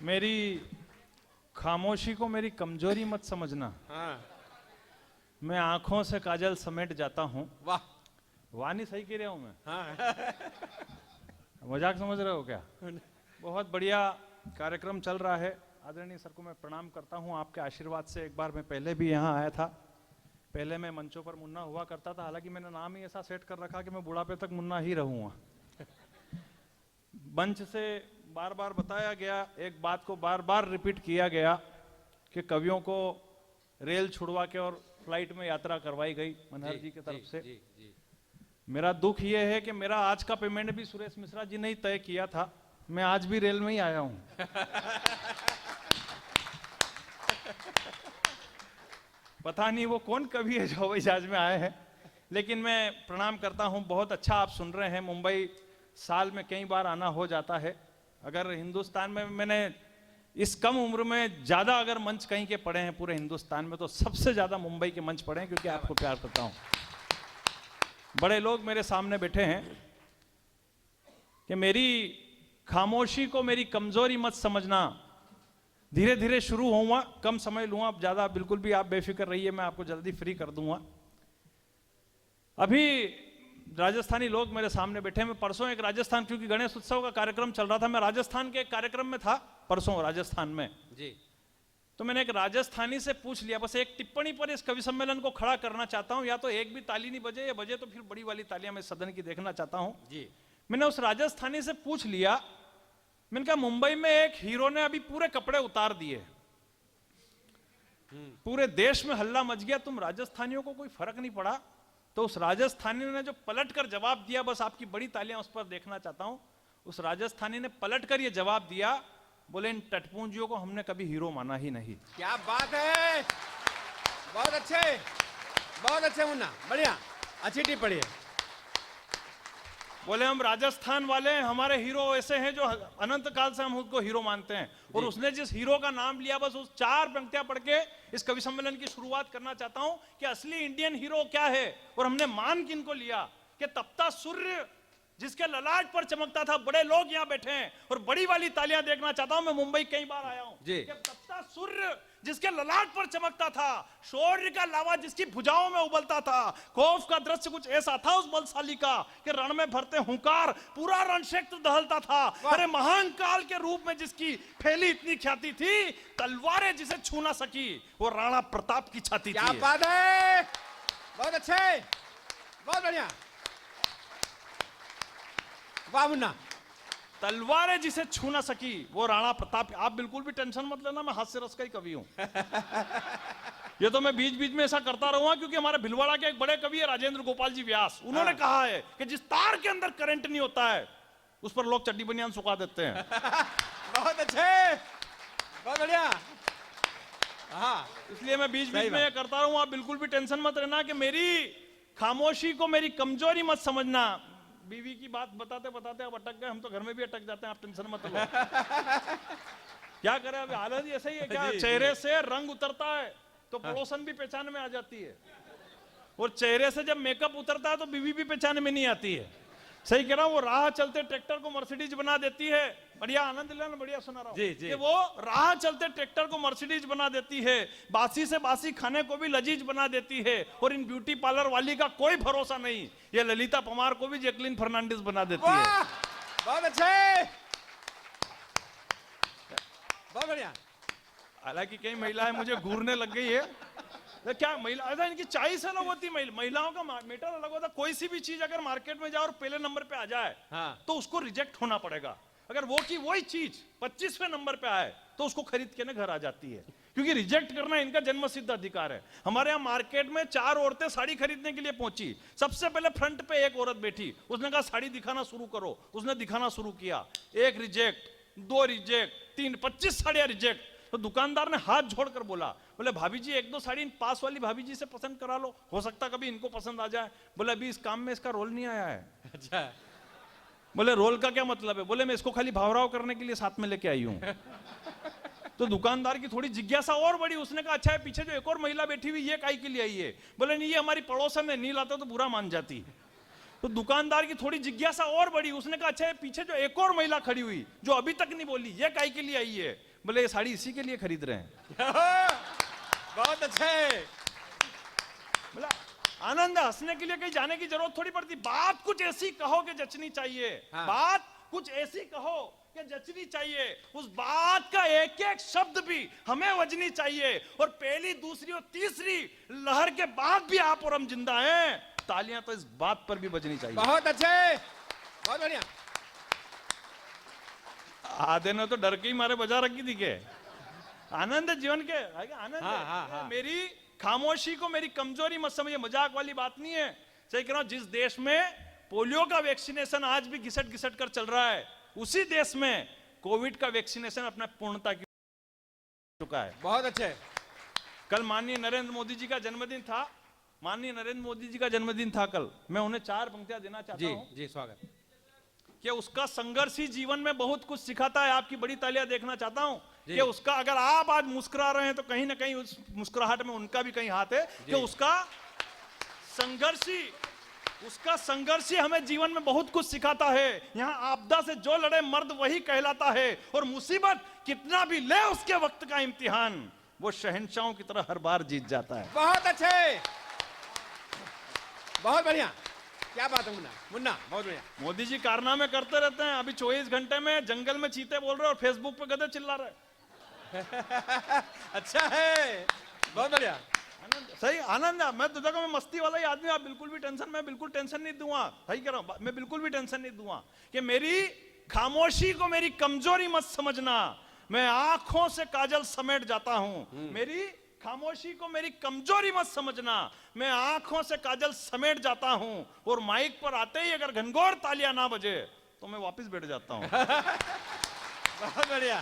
मेरी खामोशी को मेरी कमजोरी मत समझना। हाँ। मैं आंखों से काजल समेट जाता हूँ। वाह। वाह नहीं सही कह रहा हूँ मैं? हाँ। मजाक समझ रहे हो क्या? बहुत बढ़िया कार्यक्रम चल रहा है। आदरणीय सर को मैं प्रणाम करता हूँ। आपके आशीर्वाद से एक बार मैं पहले भी यहाँ आया था। पहले मैं मंचों पर मुन्ना हुआ करता था, हालांकि मैंने नाम ही ऐसा सेट कर रखा कि मैं बुढ़ापे तक मुन्ना ही रहूंगा। मंच से बार बार बताया गया, एक बात को बार बार रिपीट किया गया कि कवियों को रेल छुड़वा के और फ्लाइट में यात्रा करवाई गई मनहर जी की तरफ से। जी। मेरा दुख ये है कि मेरा आज का पेमेंट भी सुरेश मिश्रा जी ने ही तय किया था। मैं आज भी रेल में ही आया हूं। पता नहीं वो कौन कवि है जो हवाई जहाज में आए हैं, लेकिन मैं प्रणाम करता हूं। बहुत अच्छा आप सुन रहे हैं। मुंबई साल में कई बार आना हो जाता है। अगर हिंदुस्तान में मैंने इस कम उम्र में ज्यादा अगर मंच कहीं के पढ़े हैं पूरे हिंदुस्तान में, तो सबसे ज्यादा मुंबई के मंच पढ़े हैं, क्योंकि आपको प्यार करता हूं। बड़े लोग मेरे सामने बैठे हैं कि मेरी खामोशी को मेरी कमजोरी मत समझना। धीरे धीरे शुरू होऊंगा, कम समय लूंगा, अब ज्यादा बिल्कुल भी आप बेफिक्र रहिए, मैं आपको जल्दी फ्री कर दूंगा। अभी राजस्थानी लोग मेरे सामने बैठे। मैं परसों एक राजस्थान, क्योंकि गणेश उत्सव का कार्यक्रम चल रहा था, मैं राजस्थान के एक कार्यक्रम में था परसों राजस्थान में जी। तो मैंने एक राजस्थानी से पूछ लिया, बस एक टिप्पणी पर इस कवि सम्मेलन को खड़ा करना चाहता हूं। या तो एक भी ताली नहीं बजे, या बजे तो फिर बड़ी वाली तालियां मैं सदन की देखना चाहता हूं। जी। मैंने उस राजस्थानी से पूछ लिया, मैंने कहा मुंबई में एक हीरो ने अभी पूरे कपड़े उतार दिए, पूरे देश में हल्ला मच गया, तुम राजस्थानियों को कोई फर्क नहीं पड़ा? तो उस राजस्थानी ने जो पलट कर जवाब दिया, बस आपकी बड़ी तालियां उस पर देखना चाहता हूं। उस राजस्थानी ने पलट कर यह जवाब दिया, बोले इन टटपूंजियों को हमने कभी हीरो माना ही नहीं। क्या बात है, बहुत अच्छे मुन्ना, बढ़िया, अच्छी टिप्पणी है। बोले हम राजस्थान वाले, हमारे हीरो ऐसे हैं जो अनंत काल से हम उनको हीरो मानते हैं। और उसने जिस हीरो का नाम लिया, बस उस 4 पंक्तियां पढ़ के इस कवि सम्मेलन की शुरुआत करना चाहता हूं कि असली इंडियन हीरो क्या है और हमने मान किनको लिया। कि तपता सूर्य जिसके ललाट पर चमकता था। बड़े लोग यहां बैठे हैं और बड़ी वाली तालियां देखना चाहता हूं। मैं मुंबई कई बार आया हूं। जी। कि तपता सूर्य जिसके ललाट पर चमकता था, शौर्य का लावा जिसकी भुजाओं में उबलता था, खौफ का दृश्य कुछ ऐसा था उस बलशाली का कि रण में भरते हुंकार पूरा रण क्षेत्र दहलता था। अरे महान काल के रूप में जिसकी फैली इतनी ख्याति थी, तलवारें जिसे छू ना सकी वो राणा प्रताप की छाती थी। क्या बात है, बहुत अच्छे, बहुत बढ़िया, वाह मुन्ना। तलवारें जिसे छू ना सकी वो राणा प्रताप। आप बिल्कुल भी टेंशन मत लेना, मैं हास्य रस का ही कवि हूं। ये तो मैं बीच बीच में ऐसा करता रहूंगा, क्योंकि हमारे भिलवाड़ा के एक बड़े कवि है राजेंद्र गोपाल जी व्यास। उन्होंने कहा है कि जिस तार के अंदर करंट नहीं होता है उस पर लोग चड्डी बनियान सुखा देते हैं। बहुत अच्छे, बहुत बढ़िया। हाँ, इसलिए मैं बीच बीच में ये करता रहूंगा। आप बिल्कुल भी टेंशन मत लेना कि मेरी खामोशी को मेरी कमजोरी मत समझना। बीवी की बात बताते बताते अब अटक गए, हम तो घर में भी अटक जाते हैं, आप टेंशन मत लो। क्या करें, अभी हालत ही ऐसा ही है। क्या चेहरे से रंग उतरता है तो पड़ोसन भी पहचान में आ जाती है, और चेहरे से जब मेकअप उतरता है तो बीवी भी पहचान में नहीं आती है। सही कह रहा हूं, वो राह चलते ट्रैक्टर को मर्सिडीज बना देती है। बढ़िया आनंद लेना, बढ़िया सुना रहा हूं कि वो राह चलते ट्रैक्टर को मर्सिडीज बना देती है, बासी से बासी खाने को भी लजीज बना देती है, और इन ब्यूटी पार्लर वाली का कोई भरोसा नहीं, ये ललिता पमार को भी जैकलिन फर्नांडिस बना देती है। बहुत अच्छे, बहुत बढ़िया। हालांकि कई महिलाएं मुझे घूरने लग गई है। तो क्या महिला ऐसा, इनकी चॉइस अलग होती है, महिलाओं का मैटर अलग होता है। कोई सी भी चीज अगर मार्केट में जाए और पहले नंबर पे आ जाए तो उसको रिजेक्ट होना पड़ेगा। अगर वो की वही चीज 25वें नंबर पे आए तो उसको खरीद के ना घर आ जाती है, क्योंकि रिजेक्ट करना इनका जन्मसिद्ध अधिकार है। हमारे यहाँ मार्केट में 4 औरतें साड़ी खरीदने के लिए पहुंची। सबसे पहले फ्रंट पे एक औरत बैठी, उसने कहा साड़ी दिखाना शुरू करो। उसने दिखाना शुरू किया, 1 रिजेक्ट, 2 रिजेक्ट, 3, 25 साड़ियां रिजेक्ट। तो दुकानदार ने हाथ जोड़कर बोला, बोले भाभी जी 1-2 साड़ी इन पास वाली भाभी जी से पसंद करा लो, हो सकता कभी इनको पसंद आ जाए। बोले अभी इस काम में इसका रोल नहीं आया है। अच्छा। बोले रोल का क्या मतलब है? बोले मैं इसको खाली भावराव करने के लिए साथ में लेके आई हूं। तो दुकानदार की थोड़ी जिज्ञासा और बड़ी। उसने कहा अच्छा है, पीछे जो एक और महिला बैठी हुई ये काई के लिए आई है? बोले नहीं, ये हमारी पड़ोसन है, नहीं लाता तो बुरा मान जाती। तो दुकानदार की थोड़ी जिज्ञासा और बड़ी। उसने कहा अच्छा है, पीछे जो एक और महिला खड़ी हुई जो अभी तक नहीं बोली, ये काई के लिए आई है? बोले ये साड़ी इसी के लिए खरीद रहे हैं। बहुत अच्छे। बोला आनंद है, हंसने के लिए कहीं जाने की जरूरत थोड़ी पड़ती, बात कुछ ऐसी कहो कि जचनी चाहिए। हाँ। बात कुछ ऐसी कहो कि जचनी चाहिए, उस बात का एक एक शब्द भी हमें वजनी चाहिए, और पहली दूसरी और तीसरी लहर के बाद भी आप और हम जिंदा हैं, तालियां तो इस बात पर भी बजनी चाहिए। बहुत अच्छे, बहुत बढ़िया। आधे ने तो डर के ही मारे बजा रखी थी के आनंद है जीवन के, आनंद हाँ, है। हाँ, हाँ। मेरी खामोशी को मेरी कमजोरी मत समझिए, मजाक वाली बात नहीं है। सही कह रहा हूं, जिस देश में पोलियो का वैक्सीनेशन आज भी घिसट घिसट कर चल रहा है, उसी देश में कोविड का वैक्सीनेशन अपना पूर्णता की चुका है। बहुत अच्छे। कल माननीय नरेंद्र मोदी जी का जन्मदिन था, माननीय नरेंद्र मोदी जी का जन्मदिन था कल। मैं उन्हें 4 पंक्तियां देना चाहता हूं। जी स्वागत। कि उसका संघर्ष ही जीवन में बहुत कुछ सिखाता है। आपकी बड़ी तालियां देखना चाहता हूं कि उसका, अगर आप आज मुस्कुरा रहे हैं तो कहीं ना कहीं उस मुस्कुराहट में उनका भी कहीं हाथ है, कि उसका संघर्ष ही हमें जीवन में बहुत कुछ सिखाता है। यहां आपदा से जो लड़े मर्द वही कहलाता है, और मुसीबत कितना भी ले उसके वक्त का इम्तिहान, वो शहंशाहों की तरह हर बार जीत जाता है। बहुत अच्छे, बहुत बढ़िया। क्या बात है मुन्ना, मुन्ना बहुत बढ़िया। मोदी जी कारनामे करते रहते हैं। अभी 24 घंटे में जंगल में चीते बोल रहे और फेसबुक पे गधे चिल्ला रहे। अच्छा है, बहुत बढ़िया। सही आनंद है। मैं तो देखो, मैं मस्ती वाला ही आदमी, आप बिल्कुल भी टेंशन, मैं बिल्कुल टेंशन नहीं दूंगा। सही कह रहा हूं, मैं बिल्कुल भी टेंशन नहीं दूंगा कि मेरी खामोशी को मेरी कमजोरी मत समझना। मैं आंखों से काजल समेट जाता हूं। मेरी खामोशी को मेरी कमजोरी मत समझना, मैं आंखों से काजल समेट जाता हूं, और माइक पर आते ही अगर घनघोर तालियां ना बजे तो मैं वापस बैठ जाता हूं। बहुत बढ़िया।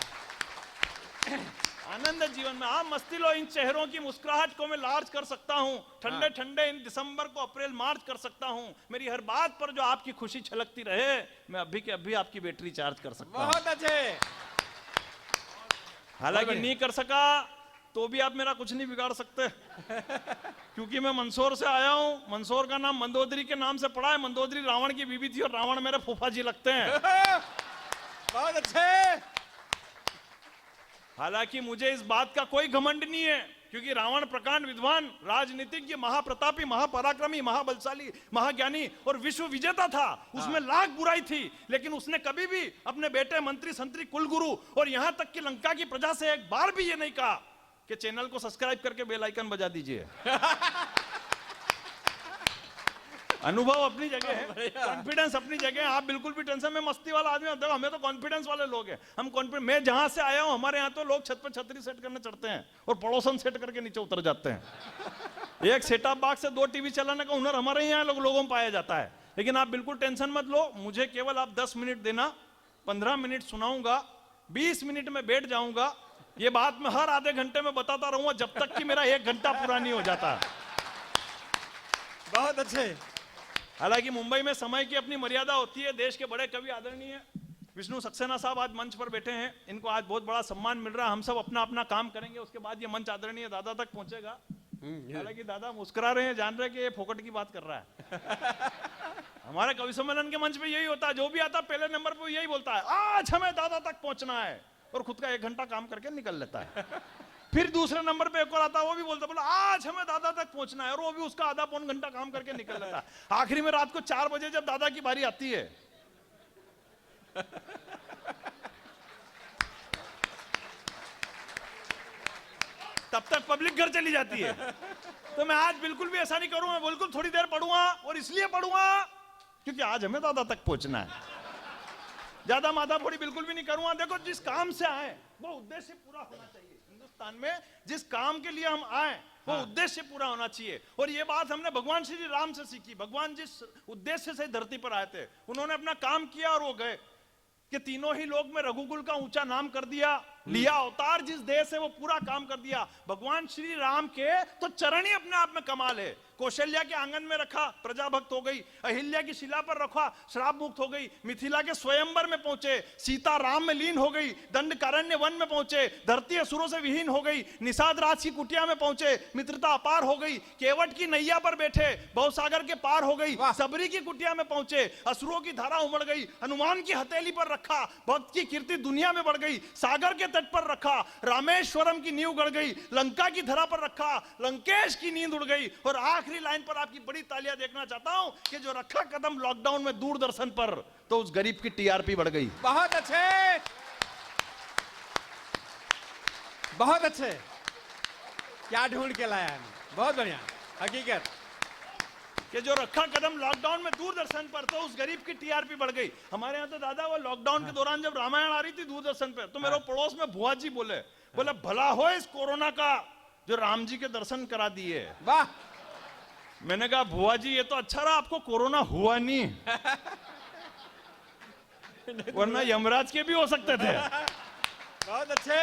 आनंद है जीवन में। आप मस्ती लो, इन चेहरों की मुस्कुराहट को मैं लार्ज कर सकता हूं, ठंडे ठंडे इन दिसंबर को अप्रैल मार्च कर सकता हूं। मेरी हर बात पर जो आपकी खुशी छलकती रहे, मैं अभी के अभी आपकी बैटरी चार्ज कर सकता हूं। बहुत अच्छे। हालांकि नहीं कर सका तो भी आप मेरा कुछ नहीं बिगाड़ सकते, क्योंकि मैं मंदसौर से आया हूं। मंदसौर का नाम मंदोदरी के नाम से पड़ा है। मंदोदरी रावण की बीवी थी, और रावण मेरे फूफा जी लगते हैं। बहुत अच्छे। हालांकि मुझे इस बात का कोई घमंड नहीं है, क्योंकि रावण प्रकांड विद्वान, राजनीतिज्ञ, महाप्रतापी, महापराक्रमी, महाबलशाली, महाज्ञानी और विश्व विजेता था। उसमें लाख बुराई थी, लेकिन उसने कभी भी अपने बेटे, मंत्री, संतरी, कुलगुरु और यहां तक कि लंका की प्रजा से एक बार भी ये नहीं कहा कि चैनल को सब्सक्राइब करके बेल आइकन बजा दीजिए। अनुभव अपनी जगह है, कॉन्फिडेंस अपनी जगह है। आप बिल्कुल भी टेंशन में, मस्ती वाला आदमी देखो, हमें तो कॉन्फिडेंस वाले लोग हैं। हम कॉन्फिडेंस, मैं जहां से आया हूं, हमारे यहाँ तो लोग छत पे छतरी सेट करने चढ़ते हैं और पड़ोसन सेट करके नीचे उतर जाते हैं। एक सेटअप बॉक्स से 2 टीवी चलाने का हुनर हमारे यहाँ लोगों में पाया जाता है। लेकिन आप बिल्कुल टेंशन मत लो, मुझे केवल आप 10 मिनट देना, 15 मिनट सुनाऊंगा, 20 मिनट में बैठ जाऊंगा। ये बात मैं हर आधे घंटे में बताता रहूंगा, जब तक कि मेरा 1 घंटा पूरा नहीं हो जाता। बहुत अच्छे। हालांकि मुंबई में समय की अपनी मर्यादा होती है। देश के बड़े कवि आदरणीय विष्णु सक्सेना साहब आज मंच पर बैठे हैं, इनको आज बहुत बड़ा सम्मान मिल रहा है। हम सब अपना अपना काम करेंगे, उसके बाद ये मंच आदरणीय दादा तक पहुंचेगा। हालांकि दादा मुस्कुरा रहे हैं, जान रहे हैं कि ये फोकट की बात कर रहा है। हमारे कवि सम्मेलन के मंच पे यही होता है, जो भी आता पहले नंबर पर यही बोलता है, आज हमें दादा तक पहुंचना है, और खुद का 1 घंटा काम करके निकल लेता है। फिर दूसरे नंबर पे एक और आता है, वो भी बोलता, बोला आज हमें दादा तक पहुंचना है, और वो भी उसका आधा पौन घंटा काम करके निकल लेता है। आखिरी में रात को 4 बजे जब दादा की बारी आती है, तब तक पब्लिक घर चली जाती है। तो मैं आज बिल्कुल भी ऐसा नहीं करूंगा, मैं बिल्कुल थोड़ी देर पढ़ूंगा, और इसलिए पढ़ूंगा क्योंकि आज हमें दादा तक पहुंचना है। ज्यादा माथाफोड़ी बिल्कुल भी नहीं करूंगा। देखो, जिस काम से आए वो उद्देश्य पूरा होना चाहिए। हिंदुस्तान में जिस काम के लिए हम आए वो उद्देश्य पूरा होना चाहिए, और ये बात हमने भगवान श्री राम से सीखी। भगवान जिस उद्देश्य से धरती पर आए थे, उन्होंने अपना काम किया और वो गए, कि तीनों ही लोग में रघुकुल का ऊंचा नाम कर दिया, लिया अवतार जिस देश से, वो पूरा काम कर दिया। भगवान श्री राम के तो चरण ही अपने आप में कमाल है। कौशल्या के आंगन में रखा, प्रजा भक्त हो गई। अहिल्या की शिला पर रखा, श्राप मुक्त हो गई। मिथिला के स्वयंवर में पहुंचे, सीता राम में लीन हो गई। दंडकारण्य वन में पहुंचे, धरती असुरों से विहीन हो गई। निषाद राज की कुटिया में पहुंचे, मित्रता अपार हो गई। केवट की नैया पर बैठे, भवसागर के पार हो गई। सबरी की कुटिया में पहुंचे, असुरों की धारा उमड़ गई। हनुमान की हथेली पर रखा, भक्त की कीर्ति दुनिया में बढ़ गई। सागर के तट पर रखा, रामेश्वरम की नींव गड़ गई, लंका की धरा पर रखा, लंकेश की नींद उड़ गई, और आखिरी लाइन पर आपकी बड़ी तालियां देखना चाहता हूं कि जो रखा कदम लॉकडाउन में दूरदर्शन पर, तो उस गरीब की टीआरपी बढ़ गई। बहुत अच्छे, बहुत अच्छे, क्या ढूंढ के लाया है, बहुत बढ़िया। हकीकत कि जो रखा कदम लॉकडाउन में दूरदर्शन पर, तो उस गरीब की टीआरपी बढ़ गई। हमारे यहाँ तो दादा वो लॉकडाउन के दौरान जब रामायण आ रही थी दूरदर्शन पर, तो मेरे पड़ोस में भुआ जी बोले भला हो इस कोरोना का जो राम जी के दर्शन करा दिए। वाह, मैंने कहा भुआ जी ये तो अच्छा रहा आपको कोरोना हुआ नहीं, वरना यमराज के भी हो सकते थे। बहुत अच्छे।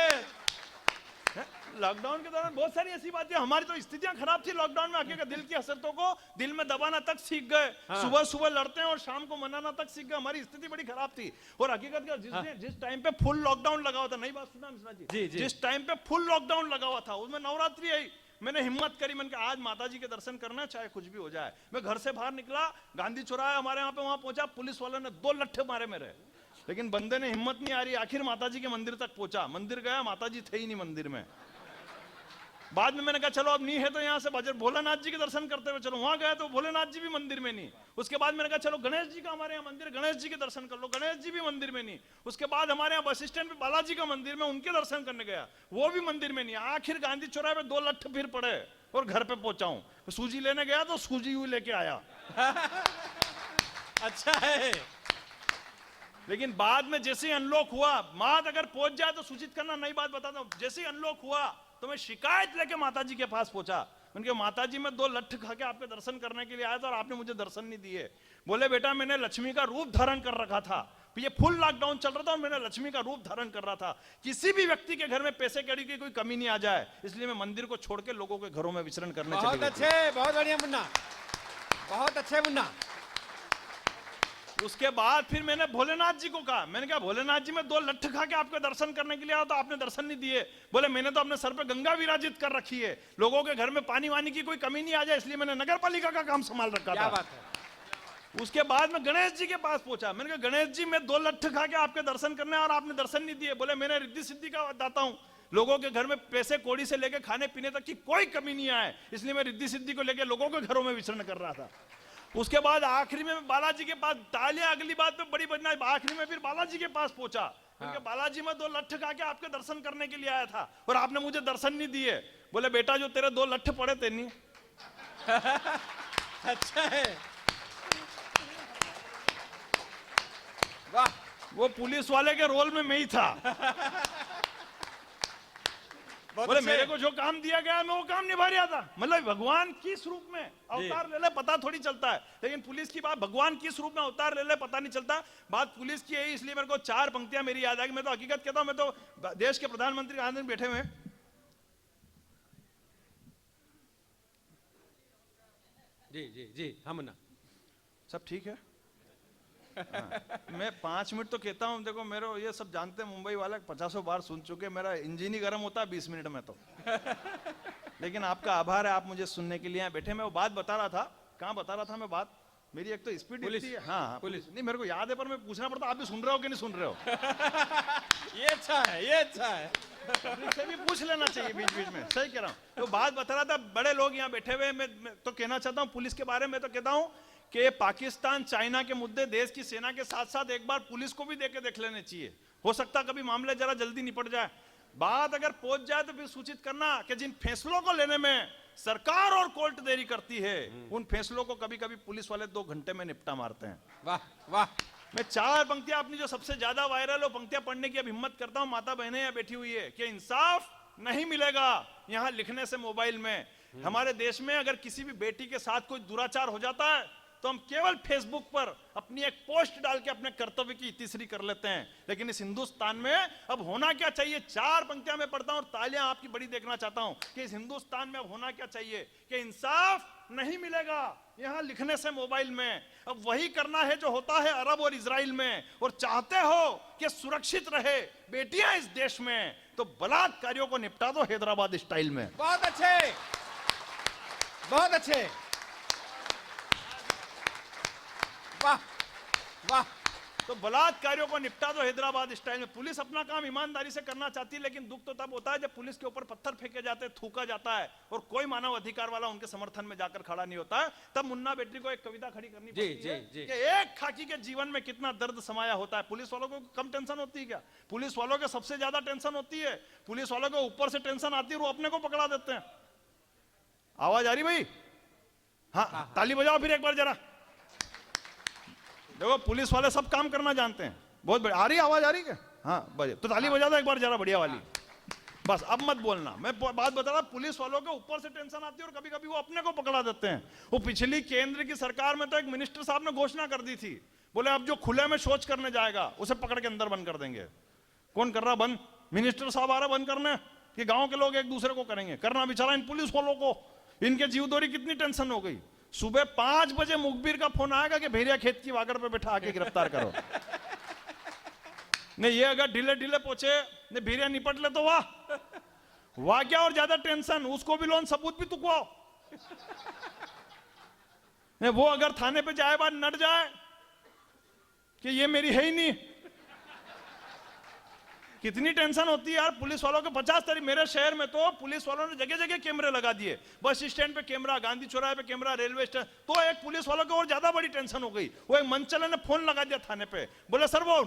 लॉकडाउन के दौरान बहुत सारी ऐसी बातें, हमारी तो स्थितियां खराब थी लॉकडाउन में, आके दिल की हसरतों को दिल में दबाना तक सीख गए। सुबह सुबह लड़ते हैं और शाम को मनाना तक सीख गए। हमारी स्थिति बड़ी खराब थी। और हकीकत का जिस टाइम पे फुल लॉकडाउन लगा हुआ था, नई बात सुना मिश्रा जी, जिस टाइम पे फुल लॉकडाउन लगा हुआ था, उसमें नवरात्रि आई, मैंने हिम्मत करी, मैंने कहा आज माता जी के दर्शन करना, चाहे कुछ भी हो जाए। मैं घर से बाहर निकला, गांधी चौराहा हमारे यहाँ पे, वहां पहुंचा, पुलिस वालों ने 2 लट्ठे मारे मेरे, लेकिन बंदे ने हिम्मत नहीं आ रही, आखिर माता जी के मंदिर तक पहुंचा। मंदिर गया, माता जी थे ही नहीं मंदिर में। बाद में मैंने कहा चलो अब नहीं है तो यहाँ से भोलेनाथ जी के दर्शन करते हुए चलो, वहां गया तो भोलेनाथ जी भी मंदिर में नहीं। उसके बाद मैंने कहा चलो गणेश जी का हमारे यहाँ मंदिर, गणेश जी के दर्शन कर लो, गणेश जी भी मंदिर में नहीं। उसके बाद हमारे यहाँ बस स्टैंड पे बालाजी का मंदिर में, उनके दर्शन करने गया, वो भी मंदिर में नहीं। आखिर गांधी चौराहे पे 2 लट्ठ फिर पड़े और घर पे पहुंचा हूं। सूजी लेने गया तो सूजी हुई लेके आया। अच्छा है। लेकिन बाद में जैसे ही अनलॉक हुआ, मात अगर पहुंच जाए तो सूचित करना, नई बात बताता हूं, जैसे ही अनलॉक हुआ तो मैं शिकायत लेके माता जी के पास पहुंचा। उनके माता जी मैं 2 लट्ठ खा के आपके दर्शन करने के लिए आया था और आपने मुझे दर्शन नहीं दिए। बोले बेटा मैंने लक्ष्मी का रूप धारण कर रखा था, ये फुल लॉकडाउन चल रहा था और मैंने लक्ष्मी का रूप धारण कर रहा था, किसी भी व्यक्ति के घर में पैसे कड़ी की कोई कमी नहीं आ जाए, इसलिए मैं मंदिर को छोड़ के लोगों के घरों में विचरण करने चले गया। बहुत अच्छे, बहुत बढ़िया मुन्ना, बहुत अच्छे मुन्ना। उसके बाद फिर मैंने भोलेनाथ जी को कहा, मैंने कहा भोलेनाथ जी मैं 2 लट्ठ खा के आपके दर्शन करने के लिए आया तो आपने दर्शन नहीं दिए। बोले मैंने तो अपने सर पे गंगा विराजित कर रखी है, लोगों के घर में पानी वानी की कोई कमी नहीं आ जाए, इसलिए मैंने नगर पालिका का काम संभाल रखा क्या था। बात है। उसके बाद मैं गणेश जी के पास पहुंचा, मैंने कहा गणेश जी मैं 2 लट्ठ खा के आपके दर्शन करने और आपने दर्शन नहीं दिए। बोले मैंने रिद्धि सिद्धि का दाता हूं, लोगों के घर में पैसे कौड़ी से लेके खाने पीने तक की कोई कमी नहीं आए, इसलिए मैं रिद्धि सिद्धि को लेकर लोगों के घरों में विचरण कर रहा था। उसके बाद आखिरी में मैं बालाजी के पास, तालियां अगली बात में बड़ी बदनाम, आखिरी में फिर बालाजी के पास पहुंचा। क्योंकि बालाजी में 2 लट्ठ खा के आपके दर्शन करने के लिए आया था और आपने मुझे दर्शन नहीं दिए। बोले बेटा जो तेरे 2 लट्ठ पड़े थे नहीं। अच्छा है, वाह। वो पुलिस वाले के रोल में मैं ही था। बोले मेरे को जो काम दिया गया मैं वो काम निभा रहा था। मतलब भगवान किस रूप में अवतार ले ले पता थोड़ी चलता है, लेकिन पुलिस की बात, भगवान किस रूप में अवतार ले ले पता नहीं चलता। बात पुलिस की है, इसलिए मेरे को 4 पंक्तियां मेरी याद आ गई। मैं तो हकीकत कहता हूं, मैं तो देश के प्रधानमंत्री आनंद में बैठे हुए, जी जी जी, हम ना सब ठीक है। हाँ। मैं 5 मिनट तो कहता हूँ, देखो मेरे ये सब जानते हैं मुंबई वाले, 50 बार सुन चुके, मेरा इंजन ही गर्म होता है 20 मिनट में तो। लेकिन आपका आभार है, आप मुझे सुनने के लिए यहाँ बैठे। मैं वो बात बता रहा था, कहाँ बता रहा था मैं बात, मेरी एक तो स्पीड इतनी है। हाँ पुलिस नहीं, मेरे को याद है, पर मैं पूछना पड़ता आप भी सुन रहे हो कि नहीं सुन रहे हो। ये अच्छा है, ये अच्छा है। से भी पूछ लेना चाहिए बीच बीच में, सही कह रहा हूँ। तो बात बता रहा था, बड़े लोग यहाँ बैठे हुए, मैं तो कहना चाहता हूँ पुलिस के बारे में, तो कहता हूँ कि पाकिस्तान चाइना के मुद्दे देश की सेना के साथ साथ एक बार पुलिस को भी देख लेने चाहिए। हो सकता कभी मामले जरा जल्दी निपट जाए। बात अगर पहुंच जाए तो फिर सूचित करना कि जिन फैसलों को लेने में सरकार और कोर्ट देरी करती है, उन फैसलों को कभी कभी पुलिस वाले 2 घंटे में निपटा मारते हैं। वाह वाह। मैं 4 पंक्तियां अपनी जो सबसे ज्यादा वायरल हो पंक्तियां पढ़ने की अब हिम्मत करता हूं। माता बहनें यहाँ बैठी हुई है कि इंसाफ नहीं मिलेगा यहाँ लिखने से मोबाइल में। हमारे देश में अगर किसी भी बेटी के साथ कोई दुराचार हो जाता है तो हम केवल फेसबुक पर अपनी एक पोस्ट डाल के अपने कर्तव्य की इतिश्री कर लेते हैं। लेकिन इस हिंदुस्तान में अब होना क्या चाहिए, 4 पंक्तियां मैं पढ़ता हूं और तालियां आपकी बड़ी देखना चाहता हूं कि इस हिंदुस्तान में अब होना क्या चाहिए कि इंसाफ नहीं मिलेगा यहां लिखने से मोबाइल में। अब वही करना है जो होता है अरब और इजराइल में, और चाहते हो कि सुरक्षित रहे बेटियां इस देश में, तो बलात्कारियों को निपटा दो हैदराबाद स्टाइल में। बहुत अच्छे, बहुत अच्छे, वाह वाह। तो बलात्कारियों को निपटा दो हैदराबाद स्टाइल में। पुलिस अपना काम ईमानदारी से करना चाहती है, लेकिन दुख तो तब होता है जब पुलिस के ऊपर पत्थर फेंके जाते, थूका जाता है और कोई मानव अधिकार वाला उनके समर्थन में जाकर खड़ा नहीं होता है। तब मुन्ना बेटी को एक कविता खड़ी करनी पड़ती है कि एक खाकी के जीवन में कितना दर्द समाया होता है। पुलिस वालों को कम टेंशन होती है क्या? पुलिस वालों को सबसे ज्यादा टेंशन होती है। पुलिस वालों को ऊपर से टेंशन आती है, वो अपने को पकड़ा देते हैं। आवाज आ रही भाई? हाँ, ताली बजाओ फिर एक बार जरा। देखो पुलिस वाले सब काम करना जानते हैं। बहुत बढ़िया। आ रही आवाज? आ रही क्या? हाँ बजे तो ताली बजा दो एक बार जरा, बढ़िया वाली। बस अब मत बोलना, मैं बात बता रहा। पुलिस वालों के ऊपर से टेंशन आती है और कभी कभी वो अपने को पकड़ा देते हैं। वो पिछली केंद्र की सरकार में तो एक मिनिस्टर साहब ने घोषणा कर दी थी, बोले अब जो खुले में शौच करने जाएगा उसे पकड़ के अंदर बंद कर देंगे। कौन कर रहा बंद? मिनिस्टर साहब आ रहा बंद करने कि गांव के लोग एक दूसरे को करेंगे। करना बेचारा इन पुलिस वालों को, इनके जीवदोरी कितनी टेंशन हो गई। सुबह 5 बजे मुखबिर का फोन आएगा कि भेड़िया खेत की वागड़ पे बैठा आके गिरफ्तार करो। नहीं ये अगर ढीले ढीले पहुंचे ने भेड़िया निपट ले तो वाह क्या। और ज्यादा टेंशन, उसको भी लोन सबूत भी तुकवाओ। नहीं वो अगर थाने पे जाए बाद नट जाए कि ये मेरी है ही नहीं। कितनी टेंशन होती है यार पुलिस वालों के। 50 तारीख मेरे शहर में तो पुलिस वालों ने जगह जगह कैमरे लगा दिए। बस स्टैंड पे कैमरा, गांधी चौराहे पे कैमरा, रेलवे स्टेशन। तो एक पुलिस वालों को और ज्यादा बड़ी टेंशन हो गई। वो एक मंचले ने फोन लगा दिया थाने पे, बोले सर वो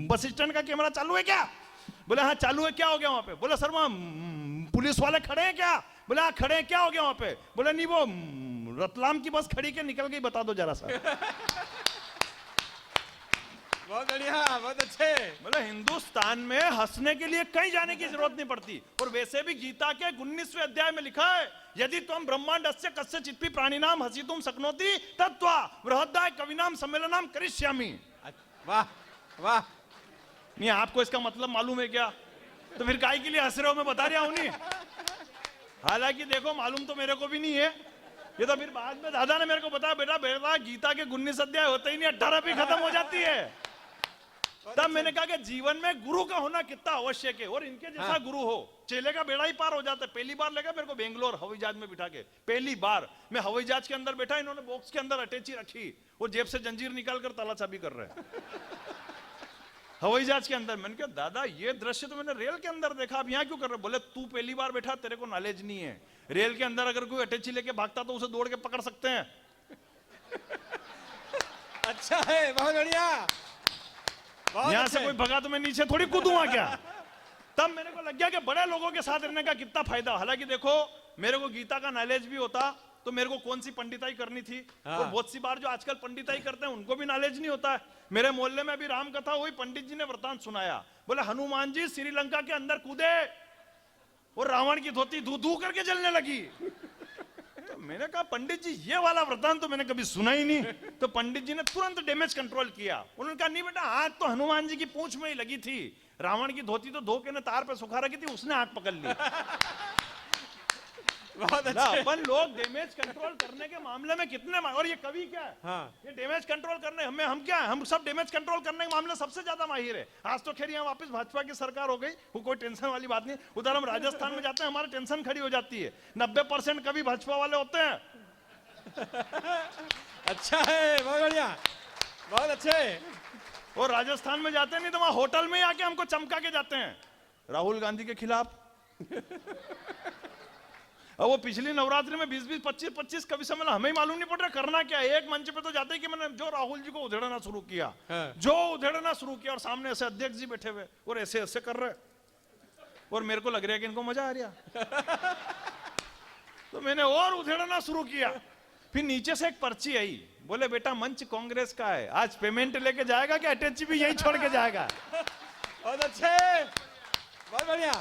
बस स्टैंड का कैमरा चालू है क्या? बोले हाँ चालू है। क्या हो गया वहां पे? बोले सर वहां पुलिस वाले खड़े हैं क्या? बोले हाँ खड़े हैं। क्या हो गया वहां पे? बोले नहीं वो रतलाम की बस खड़ी के निकल गई, बता दो जरा सा। बहुत बढ़िया, बहुत अच्छे। बोले हिंदुस्तान में हंसने के लिए कहीं जाने की जरूरत नहीं पड़ती। और वैसे भी गीता के 19वें अध्याय में लिखा है, यदि तुम ब्रह्मांडस्य कस्य चित्पि प्राणिनाम हसितुम शक्नोति तत्वा बृहदाय कविनाम सम्मेलनम करिष्यामि। वाह वाह। नहीं आपको इसका मतलब मालूम है क्या? तो फिर काय के लिए हंस रहे हो? मैं बता रहा हूं नहीं। हालांकि देखो मालूम तो मेरे को भी नहीं है। ये तो फिर बाद में दादा ने मेरे को बताया, बेटा बेटा गीता के 19 अध्याय होते ही नहीं, 18 भी खत्म हो जाती है। तब मैंने कहा कि जीवन में गुरु का होना कितना आवश्यक है। और इनके जैसा गुरु हो, चेले का बेड़ा ही पार हो जाता है। पहली बार लगा मेरे को बेंगलोर हवाई जहाज में बिठा के, पहली बार मैं हवाई जहाज के अंदर बैठा, इन्होंने बॉक्स के अंदर अटैची रखी, वो जेब से जंजीर निकाल कर ताला चाबी कर रहे हैं हवाई जहाज के अंदर। मैंने कहा दादा ये दृश्य तो मैंने रेल के अंदर देखा, अब यहाँ क्यों कर रहे? बोले तू पहली बार बैठा, तेरे को नॉलेज नहीं है। रेल के अंदर अगर कोई अटैची लेके भागता तो उसे दौड़ के पकड़ सकते हैं। अच्छा है, बहुत बढ़िया। यहां से कोई भगा तो मैं नीचे थोड़ी कूदूंगा क्या? तब मेरे को लग गया कि बड़े लोगों के साथ रहने का कितना फायदा। हालांकि देखो मेरे को गीता का नॉलेज भी होता तो मेरे को कौन सी पंडिताई करनी थी। और बहुत सी बार जो आजकल पंडिताई करते हैं उनको भी नॉलेज नहीं होता है। मेरे मोहल्ले में अभी राम कथा हुई, पंडित जी ने वृतांत सुनाया, बोले हनुमान जी श्रीलंका के अंदर कूदे और रावण की धोती धू धू करके जलने लगी। तो मैंने कहा पंडित जी ये वाला वृतांत तो मैंने कभी सुना ही नहीं। तो पंडित जी ने तुरंत डैमेज कंट्रोल किया। उन्होंने कहा नहीं बेटा आग तो हनुमान जी की पूंछ में ही लगी थी, रावण की धोती तो धो के ने तार पे सुखा रखी थी, उसने आग पकड़ ली। बहुत अच्छे। अपन लोग डैमेज कंट्रोल करने के मामले में कितने, और ये कवि क्या है? हाँ। ये डैमेज कंट्रोल करने हम क्या है? हम सब डैमेज कंट्रोल करने के मामले सबसे ज्यादा माहिर है। आज तो खैर यहाँ वापस भाजपा की सरकार हो गई, वो कोई टेंशन वाली बात नहीं। उधर हम राजस्थान में जाते हैं, हमारी टेंशन खड़ी हो जाती है। 90% कभी भाजपा वाले होते हैं। अच्छा है, बहुत बढ़िया, बहुत अच्छे। और राजस्थान में जाते नहीं तो वहां होटल में आके हमको चमका के जाते हैं राहुल गांधी के खिलाफ। और वो पिछली नवरात्रि में 20-20, 25-25 कवि सम्मेलन, हमें ही मालूम नहीं पड़ रहा करना क्या है। एक मंच पे तो जाते ही कि मैंने जो राहुल जी को उधेड़ना शुरू किया, जो उधेड़ना शुरू किया, और सामने ऐसे अध्यक्ष जी बैठे हुए और ऐसे ऐसे कर रहे, और मेरे को लग रहा है कि इनको मजा आ रहा। तो मैंने और उधेड़ना शुरू किया। फिर नीचे से एक पर्ची आई, बोले बेटा मंच कांग्रेस का है, आज पेमेंट लेके जाएगा कि अटैची भी यहीं छोड़ के जाएगा? बहुत अच्छे, बहुत बढ़िया।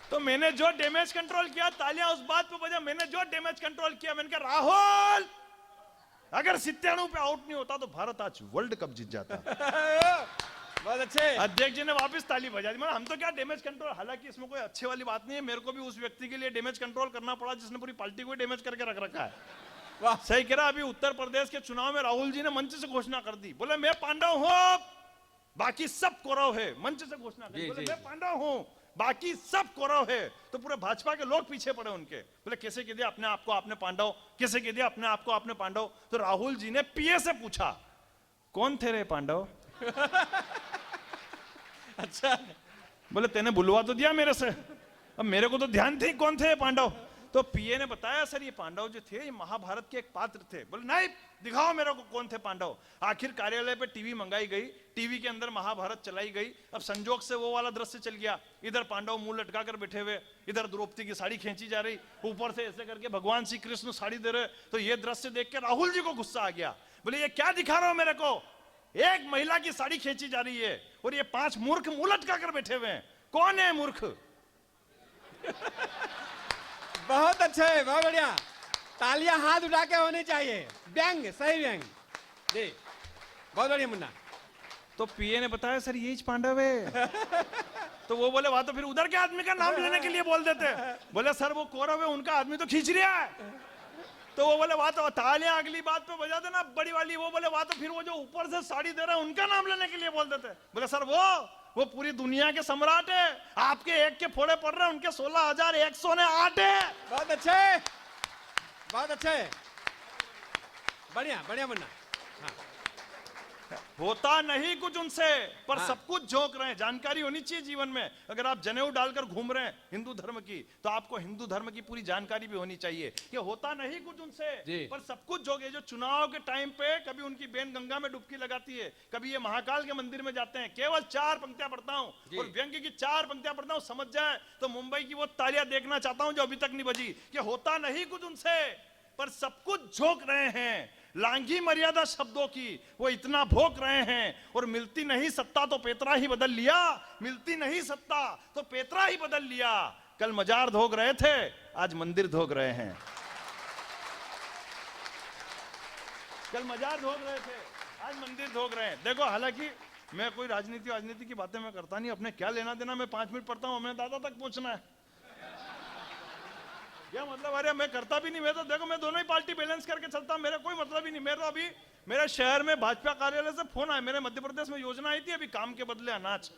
तो मैंने जो डैमेज कंट्रोल किया, तालियां उस बात पे बजा, मैंने जो डैमेज कंट्रोल किया, मैंने कहा राहुल अगर 97 पे आउट नहीं होता तो भारत आज वर्ल्ड कप जीत जाता। बहुत अच्छे। अध्यक्ष जी ने वापस ताली बजा दी। हम तो क्या डैमेज कंट्रोल, हालांकि इसमें कोई अच्छे वाली बात नहीं है, मेरे को भी उस व्यक्ति के लिए डैमेज कंट्रोल करना पड़ा जिसने पूरी पार्टी को डैमेज करके रख रखा है। वाह, सही कह रहा। अभी उत्तर प्रदेश के चुनाव में राहुल जी ने मंच से घोषणा कर दी, बोले मैं पांडव हूं बाकी सब कौरव है। मंच से घोषणा कर दी, बोले मैं पांडव हूं बाकी सब कौरव है। तो पूरे भाजपा के लोग पीछे पड़े उनके, बोले कैसे कह दिया अपने आप को आपने पांडव, कैसे कह दिया अपने आप को आपने पांडव। तो राहुल जी ने पीए से पूछा, कौन थे रे पांडव? अच्छा, बोले तेने बुलवा तो दिया मेरे से, अब मेरे को तो ध्यान थे कौन थे पांडव। तो पीए ने बताया सर ये पांडव जो थे ये महाभारत के एक पात्र थे। बोले नहीं, दिखाओ मेरे को कौन थे पांडव। आखिर कार्यालय पे टीवी मंगाई गई, टीवी के अंदर महाभारत चलाई गई। अब संजोग से वो वाला दृश्य चल गया, इधर पांडव मुंह लटका कर बैठे हुए, इधर द्रौपदी की साड़ी खींची जा रही, ऊपर से ऐसे करके भगवान श्री कृष्ण साड़ी दे रहे। तो ये दृश्य देख के राहुल जी को गुस्सा आ गया। बोले ये क्या दिखा रहे हो मेरे को, एक महिला की साड़ी खींची जा रही है और ये 5 मूर्ख मुंह लटका कर बैठे हुए हैं, कौन है मूर्ख? बहुत अच्छे, बहुत बढ़िया। तालियां हाथ उठा के होनी चाहिए, व्यंग, सही व्यंग जी, बहुत बढ़िया मुन्ना। तो पीए ने बताया सर यही पांडव है। तो वो बोले वहां तो फिर उधर के आदमी का नाम लेने के लिए बोल देते। बोले सर वो कौरव है, उनका आदमी तो खींच रहा है। तो वो बोले वहां तो तालियां अगली बात पे बजा देना बड़ी वाली। वो बोले वहां तो फिर वो जो ऊपर से साड़ी दे रहा है उनका नाम लेने के लिए बोल देते। बोले सर वो पूरी दुनिया के सम्राट है, आपके एक के फोड़े पड़ रहे हैं, उनके 16,108 है। बहुत अच्छे, बहुत अच्छे, बढ़िया बढ़िया मुन्ना। हाँ। होता नहीं कुछ उनसे, पर हाँ। सब कुछ झोंक रहे हैं। जानकारी होनी चाहिए जीवन में। अगर आप जनेऊ डालकर घूम रहे हैं हिंदू धर्म की, तो आपको हिंदू धर्म की पूरी जानकारी भी होनी चाहिए कि होता नहीं कुछ उनसे, पर सब कुछ झोंके। जो चुनाव के टाइम पे कभी उनकी बेन गंगा में डुबकी लगाती है, कभी ये महाकाल के मंदिर में जाते हैं। केवल 4 पंक्तियां पढ़ता हूं और व्यंग्य की 4 पंक्तियां पढ़ता हूं, समझ जाए तो मुंबई की वो तालियां देखना चाहता हूं जो अभी तक नहीं बजी, कि होता नहीं कुछ उनसे, पर सब कुछ झोंक रहे हैं। लांघी मर्यादा शब्दों की वो इतना भोंक रहे हैं। और मिलती नहीं सत्ता तो पेतरा ही बदल लिया, मिलती नहीं सत्ता तो पेतरा ही बदल लिया। कल मजार धोक रहे थे, आज मंदिर धोक रहे हैं। कल मजार धोक रहे थे, आज मंदिर धोक रहे हैं। देखो हालांकि मैं कोई राजनीति की बातें मैं करता नहीं, अपने क्या लेना देना। मैं 5 मिनट पढ़ता हूं, हमें दादा तक पहुंचना है। क्या मतलब? अरे मैं करता भी नहीं, मैं तो देखो मैं दोनों ही पार्टी बैलेंस करके चलता, मेरा कोई मतलब ही नहीं। मेरा अभी मेरे शहर में भाजपा कार्यालय से फोन आया, मेरे मध्य प्रदेश में योजना आई थी अभी काम के बदले अनाज।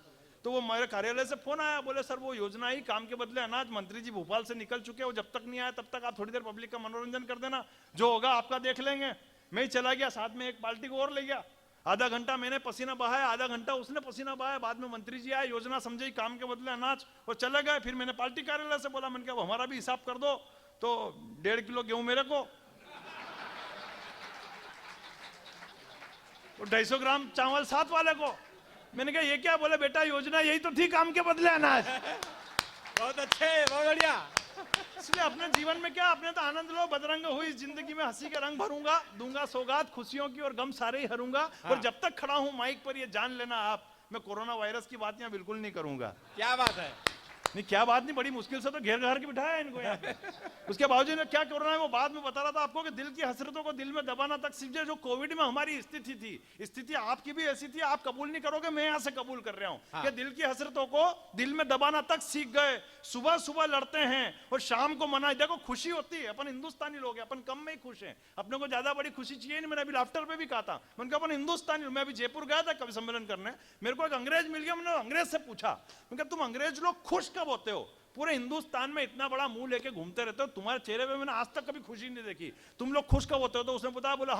तो वो मेरे कार्यालय से फोन आया, बोले सर वो योजना आई काम के बदले अनाज, मंत्री जी भोपाल से निकल चुके हैं, वो जब तक नहीं आया तब तक आप थोड़ी देर पब्लिक का मनोरंजन कर देना, जो होगा आपका देख लेंगे। मैं ही चला गया, साथ में एक पार्टी को और ले गया। आधा घंटा मैंने पसीना बहाया, आधा घंटा उसने पसीना बहाया। बाद में मंत्री जी आए, योजना समझे काम के बदले अनाज, और चले गए। फिर मैंने पार्टी कार्यालय से बोला, मैंने कहा हमारा भी हिसाब कर दो। तो 1.5 किलो गेहूं मेरे को, 250 ग्राम चावल साथ वाले को। मैंने कहा ये क्या? बोले बेटा योजना यही तो थी, काम के बदले अनाज। बहुत अच्छे, बहुत बढ़िया। इसलिए अपने जीवन में क्या, अपने तो आनंद लो, बदरंग हुई जिंदगी में हंसी के रंग भरूंगा, दूंगा सौगात खुशियों की और गम सारे ही हरूंगा। और जब तक खड़ा हूं माइक पर ये जान लेना आप, मैं कोरोना वायरस की बात यहाँ बिल्कुल नहीं करूंगा। क्या बात है? नहीं क्या बात नहीं, बड़ी मुश्किल से तो घेर घर के बिठाया इनको यहाँ पे। उसके बावजूद क्या कोरोना है वो बाद में बता रहा था आपको, कि दिल की हसरतों को दिल में दबाना तक सीख जाए। जो कोविड में हमारी स्थिति थी, स्थिति आपकी भी ऐसी थी, आप कबूल नहीं करोगे, मैं यहाँ से कबूल कर रहा हूँ। हाँ। कि दिल की हसरतों को दिल में दबाना तक सीख गए। सुबह सुबह लड़ते हैं और शाम को मनाए। देखो खुशी होती है, अपन हिंदुस्तानी लोग हैं, अपन कम में ही खुश हैं, अपने को ज्यादा बड़ी खुशी चाहिए नहीं। मैंने अभी लाफ्टर पे भी कहा था, मैंने कहा अपन हिंदुस्तानी। मैं अभी जयपुर गया था कवि सम्मेलन करने, मेरे को एक अंग्रेज मिल गया, मैंने अंग्रेज से पूछा, मैंने कहा तुम अंग्रेज लोग खुश कब होते हो? पूरे हिंदुस्तान में इतना बड़ा मुंह लेके घूमते रहते हो, तुम्हारे चेहरे पे मैंने आज तक कभी खुशी नहीं देखी, तुम लोग खुश कब होते हो? तो उसने बताया, बोला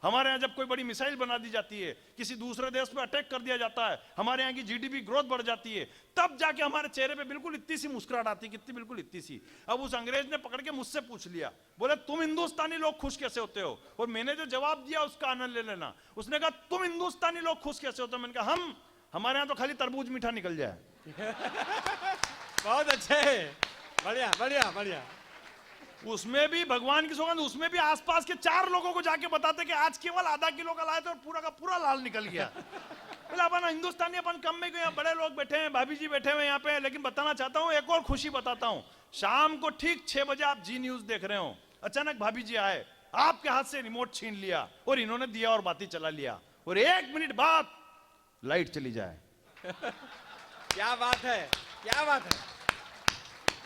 हमारे यहाँ जब कोई बड़ी मिसाइल बना दी जाती है, किसी दूसरे देश पे अटैक कर दिया जाता है, हमारे यहाँ की जीडीपी ग्रोथ बढ़ जाती है, तब जाके हमारे चेहरे पे बिल्कुल इतनी सी मुस्कुराहट आती है, कितनी बिल्कुल इतनी सी। अब उस अंग्रेज ने पकड़ के मुझसे पूछ लिया, बोले तुम हिंदुस्तानी लोग खुश कैसे होते हो? और मैंने जो जवाब दिया उसका आनंद ले लेना। उसने कहा तुम हिंदुस्तानी लोग खुश कैसे होते हो? मैंने कहा हमारे यहाँ तो खाली तरबूज मीठा निकल जाए। बहुत अच्छे, बढ़िया बढ़िया बढ़िया। उसमें भी भगवान की सौगंध, उसमें भी आसपास के 4 लोगों को जाके बताते कि आज केवल आधा किलो का लाए थे और पूरा का पूरा लाल निकल गया। बोला अपन हिंदुस्तानी अपन कम में क्यों, यहाँ बड़े लोग बैठे हैं, भाभी जी बैठे हुए यहाँ पे। लेकिन बताना चाहता हूँ, एक और खुशी बताता हूँ। शाम को ठीक 6 बजे आप जी न्यूज देख रहे हो, अचानक भाभी जी आए, आपके हाथ से रिमोट छीन लिया और इन्होंने दिया और बाती चला लिया, और 1 मिनट बाद लाइट चली जाए। क्या बात है, क्या बात है,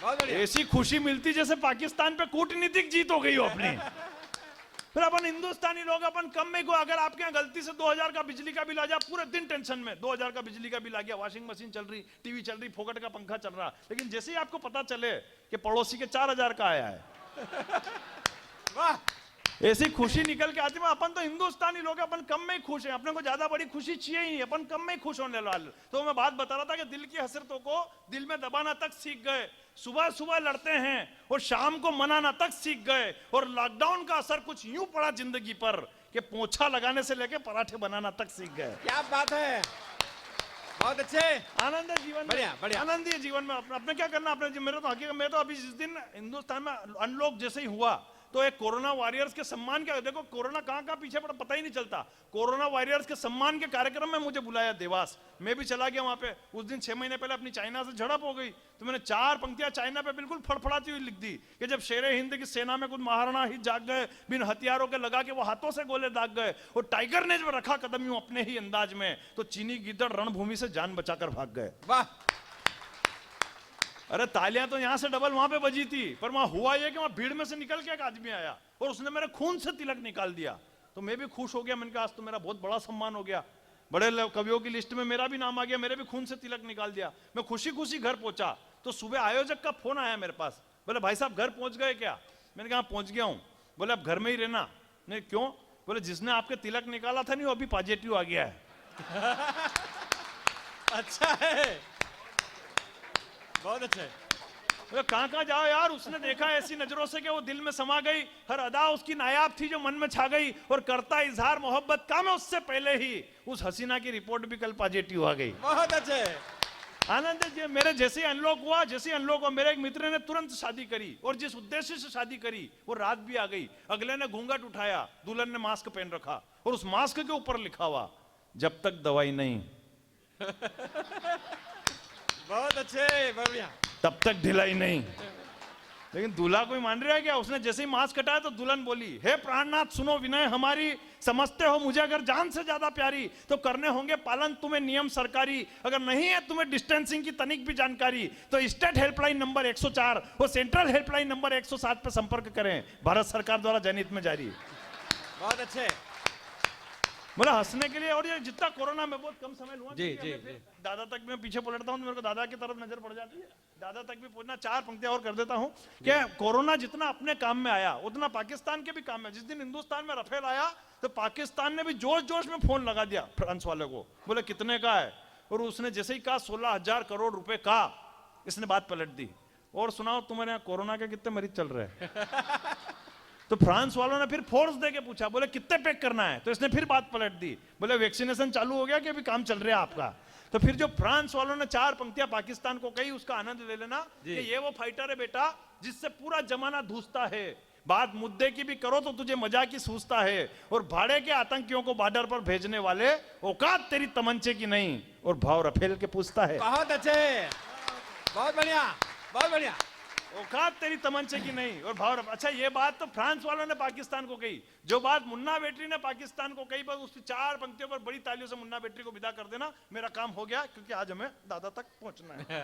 बहुत बढ़िया। ऐसी खुशी मिलती जैसे पाकिस्तान पे कूटनीतिक जीत हो गई हो अपनी। फिर अपन हिंदुस्तानी लोग अपन कम में को, अगर आपके यहाँ गलती से 2000 का बिजली का बिल आ जाए, पूरे दिन टेंशन में, 2000 का बिजली का बिल आ गया, वॉशिंग मशीन चल रही, टीवी चल रही, फोकट का पंखा चल रहा। लेकिन जैसे ही आपको पता चले कि पड़ोसी के 4000 का आया है, वाह, ऐसी खुशी निकल के आती है। अपन तो हिंदुस्तानी लोग हैं, अपन कम में ही खुश हैं, अपने को ज्यादा बड़ी खुशी चाहिए ही नहीं, अपन कम में ही खुश होने वाले। तो मैं बात बता रहा था कि दिल की हसरतों को दिल में दबाना तक सीख गए, सुबह सुबह लड़ते हैं और शाम को मनाना तक सीख गए, और लॉकडाउन का असर कुछ यूं पड़ा जिंदगी पर कि पोछा लगाने से लेके पराठे बनाना तक सीख गए। क्या बात है, बहुत अच्छे। आनंद है जीवन में, बढ़िया बढ़िया। आनंद ही है जीवन में। अपने क्या करना, अपने मेरे तो हकीकत में तो अभी जिस दिन हिंदुस्तान में अनलॉक जैसे ही हुआ तो एक कोरोना वॉरियर्स के सम्मान के, देखो कोरोना कहां पीछे पड़ा पता ही नहीं चलता, कोरोना वॉरियर्स के सम्मान के कार्यक्रम में मुझे बुलाया देवास, मैं भी चला गया वहां पे। उस दिन 6 महीने पहले अपनी चाइना से झड़प हो गई, तो मैंने 4 पंक्तियां चाइना पे बिल्कुल फड़फड़ाती हुई लिख दी कि जब शेरे हिंद की सेना में कुछ महाराणा ही जाग गए, बिन हथियारों के लगा के वो हाथों से गोले दाग गए, और टाइगर ने जब रखा कदम यूं अपने ही अंदाज में, तो चीनी गिद्दड़ रणभूमि से जान बचाकर भाग गए। वाह। अरे तालियां तो यहां से डबल वहां पे बजी थी, पर वहां हुआ ये कि वहां भीड़ में से निकल के एक आदमी आया और उसने मेरे खून से तिलक निकाल दिया, तो मैं भी खुश हो गया। मैंने कहा आज तो मेरा बहुत बड़ा सम्मान हो गया, बड़े कवियों की लिस्ट में मेरा भी नाम आ गया, मेरे भी खून से तिलक निकाल दिया। मैं खुशी खुशी घर पहुंचा तो सुबह आयोजक का फोन आया मेरे पास, बोले भाई साहब घर पहुंच गए क्या? मैंने कहा पहुंच गया हूं। बोले अब घर में ही रहना। नहीं क्यों? बोले जिसने आपके तिलक निकाला था नहीं वो अभी पॉजिटिव आ गया है। अच्छा है, बहुत अच्छे। कहां जाओ यार, उसने देखा ऐसी नजरों से कि वो दिल में समा गई, हर अदा उसकी नायाब थी जो मन में छा गई, और करता इजहार मोहब्बत का मैं उससे पहले ही उस हसीना की रिपोर्ट भी कल पॉजिटिव आ गई। बहुत अच्छे। आनंद है, मेरे जैसे अनलॉक हुआ, मेरे एक मित्र ने तुरंत शादी करी, और जिस उद्देश्य से शादी करी वो रात भी आ गई। अगले ने घूंघट उठाया, दुल्हन ने मास्क पहन रखा, और उस मास्क के ऊपर लिखा हुआ जब तक दवाई नहीं। बहुत अच्छे, बढ़िया। तब तक ढिलाई नहीं। लेकिन दूल्हा कोई मान रहा है क्या? उसने जैसे ही मास्क हटाया तो दुल्हन बोली, हे प्राणनाथ सुनो विनय हमारी, समझते हो मुझे अगर जान से ज्यादा प्यारी, तो करने होंगे पालन तुम्हें नियम सरकारी, अगर नहीं है तुम्हें डिस्टेंसिंग की तनिक भी जानकारी तो स्टेट हेल्पलाइन नंबर 104 और सेंट्रल हेल्पलाइन नंबर 107 पे संपर्क करें, भारत सरकार द्वारा जनहित में जारी। बहुत अच्छे। बोला हंसने के लिए, और ये जितना कोरोना में बहुत कम समय हुआ, जी, जी, जी। दादा तक मैं पीछे पलटता हूँ तो मेरे को दादा की तरफ नजर पड़ जाती है, दादा तक भी पहुंचना। 4 पंक्तियां और कर देता हूँ कि कोरोना जितना अपने काम में आया उतना पाकिस्तान के भी काम में। जिस दिन हिंदुस्तान में रफेल आया तो पाकिस्तान ने भी जोश जोश में फोन लगा दिया फ्रांस वाले को, बोले कितने का है, और उसने जैसे ही कहा 16,000 करोड़ रुपए का, इसने बात पलट दी, और सुनाओ तुम्हारे यहाँ कोरोना के कितने मरीज चल रहे हैं? तो फ्रांस वालों ने फिर फोर्स देके पूछा, बोले कितने पैक करना है, तो इसने फिर बात पलट दी, बोले वैक्सीनेशन चालू हो गया कि अभी काम चल रहा है आपका? तो फिर जो फ्रांस वालों ने 4 पंक्तियां पाकिस्तान को कही, उसका आनंद ले लेना कि ये वो फाइटर है बेटा जिससे पूरा जमाना धूसता है, बात मुद्दे की भी करो तो तुझे मजाक की सूझता है, और भाड़े के आतंकियों को बॉर्डर पर भेजने वाले औकात तेरी तमंचे की नहीं, और भाव रफेल के पूछता है। बहुत अच्छे, बहुत बढ़िया, बहुत बढ़िया। औकात तेरी तमंचे की नहीं और भाव। अच्छा ये बात तो फ्रांस वालों ने पाकिस्तान को कही, जो बात मुन्ना बेटरी ने पाकिस्तान को कही, बस उसकी 4 पंक्तियों पर बड़ी तालियों से मुन्ना बेटरी को विदा कर देना, मेरा काम हो गया, क्योंकि आज हमें दादा तक पहुंचना है।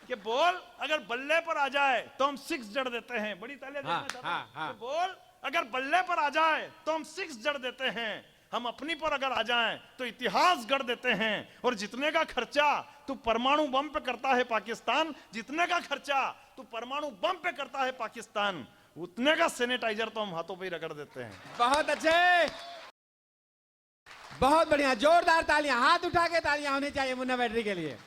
कि बोल अगर बल्ले पर आ जाए तो हम 6 जड़ देते हैं, बड़ी तालियां देना चाहता हूं। कि बोल अगर बल्ले पर आ जाए तो हम 6 जड़ देते हैं, हम अपनी पर अगर आ जाएं तो इतिहास गढ़ देते हैं, और जितने का खर्चा तू परमाणु बम पे करता है पाकिस्तान, जितने का खर्चा तू परमाणु बम पे करता है पाकिस्तान, उतने का सैनिटाइजर तो हम हाथों पे ही रगड़ देते हैं। बहुत अच्छे, बहुत बढ़िया, जोरदार तालियां, हाथ उठा के तालियां होनी चाहिए मुन्ना बैटरी के लिए।